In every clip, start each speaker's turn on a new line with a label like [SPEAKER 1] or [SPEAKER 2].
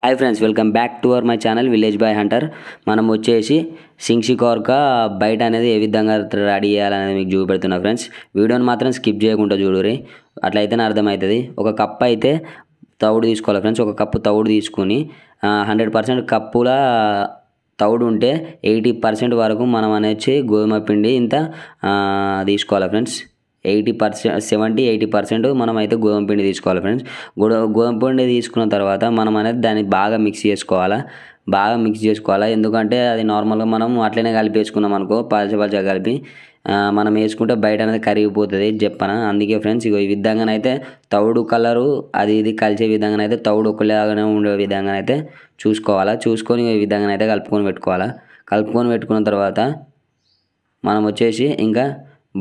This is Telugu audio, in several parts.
[SPEAKER 1] Hi friends, welcome back to our my channel village boy Hunter. మనం వచ్చేసి సింక్షి కోర్క బయట అనేది ఏ విధంగా రెడీ చేయాలనేది మీకు చూపెడుతున్నా ఫ్రెండ్స్. వీడియోని మాత్రం స్కిప్ చేయకుండా చూడురి, అట్లయితేనే అర్థమవుతుంది. ఒక కప్ అయితే తౌడు తీసుకోవాలి ఫ్రెండ్స్. ఒక కప్పు తౌడు తీసుకొని 100% కప్పుల తౌడు ఉంటే 80% వరకు మనం అనేది గోధుమ పిండి ఇంత తీసుకోవాలి ఫ్రెండ్స్. 70-80% మనం అయితే గోధుమ పిండి తీసుకోవాలి ఫ్రెండ్స్. గోధుమ పిండి తీసుకున్న తర్వాత మనం అనేది దాన్ని బాగా మిక్స్ చేసుకోవాలా. ఎందుకంటే అది నార్మల్గా మనం అట్లనే కలిపి వేసుకున్నాం అనుకో, పలచగా కలిపి మనం వేసుకుంటే బయట అనేది కరిగిపోతుంది చెప్పన. అందుకే ఫ్రెండ్స్ ఈ విధంగానైతే తౌడు కలరు అది ఇది కలిసే విధంగానైతే తౌడు ఒకలాగానే ఉండే విధంగానైతే చూసుకొని ఈ విధంగానైతే కలుపుకొని పెట్టుకున్న తర్వాత మనం వచ్చేసి ఇంకా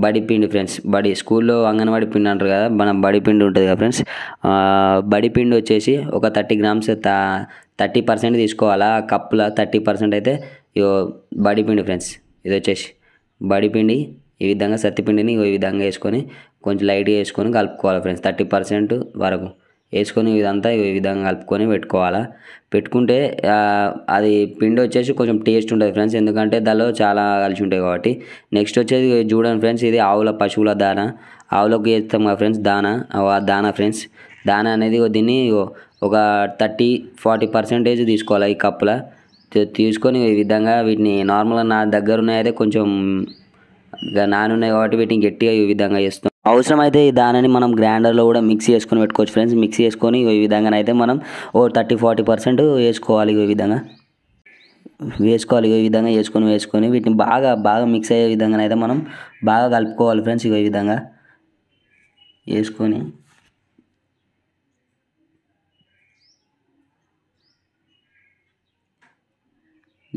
[SPEAKER 1] బడిపిండి ఫ్రెండ్స్. స్కూల్లో అంగన్వాడి పిండి అంటారు కదా, మన బడిపిండి ఉంటుంది కదా ఫ్రెండ్స్. బడిపిండి వచ్చేసి ఒక 30 grams 30% తీసుకోవాలా. కప్పుల 30% అయితే బడిపిండి ఫ్రెండ్స్. ఇది వచ్చేసి బడిపిండి. ఈ విధంగా సత్తిపిండిని ఈ విధంగా వేసుకొని కొంచెం లైట్గా వేసుకొని కలుపుకోవాలి ఫ్రెండ్స్. 30% వరకు వేసుకొని ఇదంతా ఈ విధంగా కలుపుకొని పెట్టుకుంటే అది పిండి వచ్చేసి కొంచెం టేస్ట్ ఉంటుంది ఫ్రెండ్స్. ఎందుకంటే దానిలో చాలా కలిసి ఉంటాయి కాబట్టి. నెక్స్ట్ వచ్చేది చూడండి ఫ్రెండ్స్, ఇది పశువుల దానా. ఆవులకు వేస్తాం కదా ఫ్రెండ్స్ దానా ఫ్రెండ్స్. దానా అనేది దీన్ని ఒక 30-40% తీసుకోవాలి ఈ కప్పుల. తీసుకొని ఈ విధంగా వీటిని నార్మల్గా నా దగ్గర ఉన్నాయైతే కొంచెం నానున్నాయి కాబట్టి వీటిని గట్టిగా ఈ విధంగా చేస్తాం. అవసరమైతే ఈ దానిని మనం గ్రైండర్లో కూడా మిక్సీ చేసుకొని పెట్టుకోవచ్చు ఫ్రెండ్స్. మిక్సీ చేసుకొని ఈ విధంగానైతే మనం 30-40% వేసుకోవాలి. ఈ విధంగా వేసుకొని వీటిని బాగా మిక్స్ అయ్యే విధంగానైతే మనం బాగా కలుపుకోవాలి ఫ్రెండ్స్. ఈ విధంగా వేసుకొని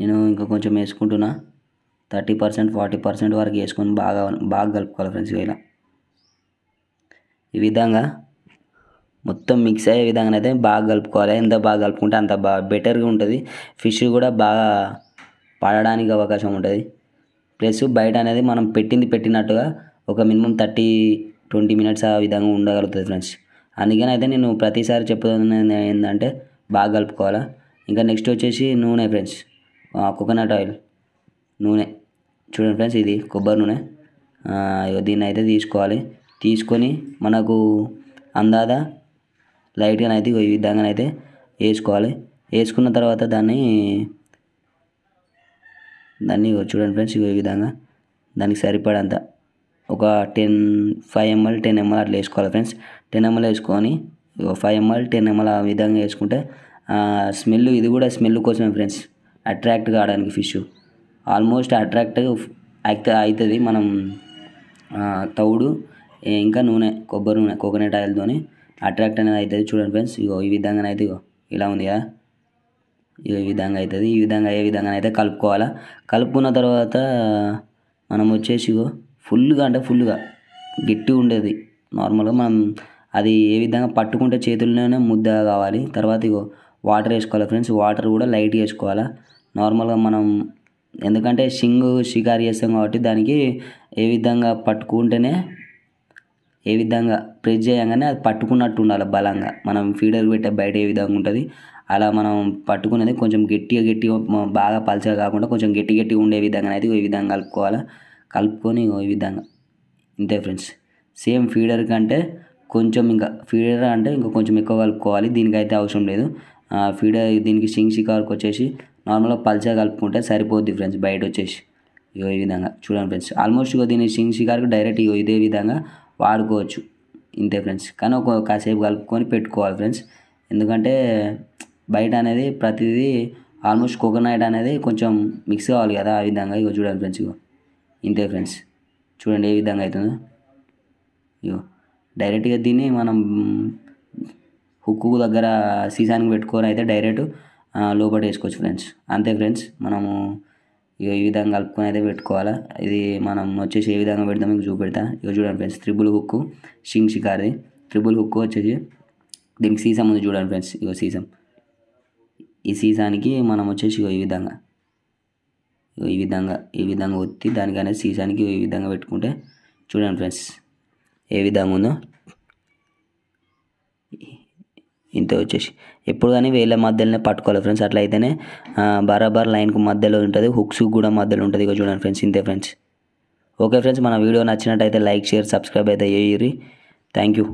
[SPEAKER 1] నేను ఇంకా కొంచెం వేసుకుంటున్నా. 30-40% వరకు వేసుకొని బాగా కలుపుకోవాలి ఫ్రెండ్స్. ఇలా ఈ విధంగా మొత్తం మిక్స్ అయ్యే విధంగా అయితే బాగా కలుపుకోవాలి. ఎంత బాగా కలుపుకుంటే అంత బాగా బెటర్గా ఉంటుంది. ఫిష్ కూడా బాగా పడడానికి అవకాశం ఉంటుంది. ప్లస్ బయట అనేది మనం పెట్టినట్టుగా ఒక మినిమం 30-20 minutes ఆ విధంగా ఉండగలుగుతుంది ఫ్రెండ్స్. అందుకని అయితే నేను ప్రతిసారి చెప్తున్నది ఏంటంటే బాగా కలుపుకోవాలా. ఇంకా నెక్స్ట్ వచ్చేసి నూనె ఫ్రెండ్స్. కోకోనట్ ఆయిల్ నూనె చూడండి ఫ్రెండ్స్, ఇది కొబ్బరి నూనె. దీన్ని అయితే తీసుకొని మనకు అందాదా లైట్గానైతే ఈ విధంగానైతే వేసుకున్న తర్వాత దాన్ని చూడండి ఫ్రెండ్స్ ఈ విధంగా దానికి సరిపడంత ఒక 5 ml 10 ml అట్లా వేసుకోవాలి ఫ్రెండ్స్. 10 ml వేసుకొని 5 ml 10 ml ఆ విధంగా వేసుకుంటే స్మెల్, ఇది కూడా స్మెల్ కోసమే ఫ్రెండ్స్. అట్రాక్ట్ కావడానికి ఫిష్ ఆల్మోస్ట్ అట్రాక్ట్ అవుతుంది మనం తౌడు ఇంకా కొబ్బరి నూనె కోకోనట్ ఆయిల్తో అట్రాక్ట్ అనేది అవుతుంది. చూడండి ఫ్రెండ్స్, ఈ విధంగానైతే ఇలా ఉంది కదా, ఈ విధంగా అవుతుంది. ఈ విధంగా ఏ విధంగా అయితే కలుపుకున్న తర్వాత మనం వచ్చేసి ఫుల్గా గట్టిగా ఉండేది. నార్మల్గా మనం అది ఏ విధంగా పట్టుకుంటే చేతుల్లోనే ముద్ద కావాలి. తర్వాత వాటర్ వేసుకోవాలి ఫ్రెండ్స్. వాటర్ కూడా లైట్గా వేసుకోవాలా. నార్మల్గా మనం ఎందుకంటే షికారు చేస్తాం కాబట్టి దానికి ఏ విధంగా పట్టుకుంటేనే ఏ విధంగా ప్రెస్ చేయగానే అది పట్టుకున్నట్టు ఉండాలి బలంగా. మనం ఫీడర్ పెట్టే బయట ఏ విధంగా ఉంటుంది అలా మనం పట్టుకునేది కొంచెం గట్టిగా బాగా పలచగా కాకుండా కొంచెం గట్టిగా ఉండే విధంగా అయితే ఈ విధంగా కలుపుకొని ఈ విధంగా ఇంతే ఫ్రెండ్స్. సేమ్ ఫీడర్ కంటే కొంచెం ఫీడర్ అంటే ఇంకా కొంచెం ఎక్కువ కలుపుకోవాలి. దీనికైతే అవసరం లేదు. దీనికి షికార్కి వచ్చేసి నార్మల్గా పల్చగా కలుపుకుంటే సరిపోద్ది ఫ్రెండ్స్. బయట వచ్చేసి ఈ విధంగా చూడండి ఫ్రెండ్స్. ఆల్మోస్ట్ దీన్ని షికార్కి డైరెక్ట్ ఇదే విధంగా వాడుకోవచ్చు. ఇంతే ఫ్రెండ్స్. కానీ కాసేపు కలుపుకొని పెట్టుకోవాలి ఫ్రెండ్స్. ఎందుకంటే బయట అనేది ప్రతిదీ ఆల్మోస్ట్ కోకోనట్ అనేది కొంచెం మిక్స్ కావాలి కదా, ఆ విధంగా చూడండి ఫ్రెండ్స్. ఇంతే ఫ్రెండ్స్, చూడండి ఏ విధంగా అవుతుందో. డైరెక్ట్గా దీన్ని మనం హుక్కు దగ్గర సీసానికి పెట్టుకొని అయితే డైరెక్ట్ లోపల వేసుకోవచ్చు ఫ్రెండ్స్. అంతే ఫ్రెండ్స్, మనము ఈ విధంగా కలుపుకొని అయితే పెట్టుకోవాలా. ఇది మనం వచ్చేసి ఏ విధంగా పెడతాం మీకు చూపెడతా. చూడండి ఫ్రెండ్స్, త్రిబుల్ హుక్కు షికార్ది త్రిబుల్ హుక్కు వచ్చేసి దీనికి సీసం ఉంది చూడండి ఫ్రెండ్స్. సీసం, ఈ సీసానికి మనం వచ్చేసి ఈ విధంగా ఒత్తి దానికనేది సీసానికి ఈ విధంగా పెట్టుకుంటే చూడండి ఫ్రెండ్స్ ఏ విధంగా ఉందో. ఇంత వచ్చేసి ఎప్పుడు కానీ వేళ్ళ మధ్యలోనే పట్టుకోవాలి ఫ్రెండ్స్, అట్లా అయితేనే బరాబర్ లైన్కు మధ్యలో ఉంటుంది, హుక్స్ కూడా మధ్యలో ఉంటుంది. ఇక చూడండి ఫ్రెండ్స్, ఇంతే ఫ్రెండ్స్. ఓకే ఫ్రెండ్స్, మన వీడియో నచ్చినట్టయితే లైక్ షేర్ సబ్స్క్రైబ్ అయితే చేయండి. Thank you.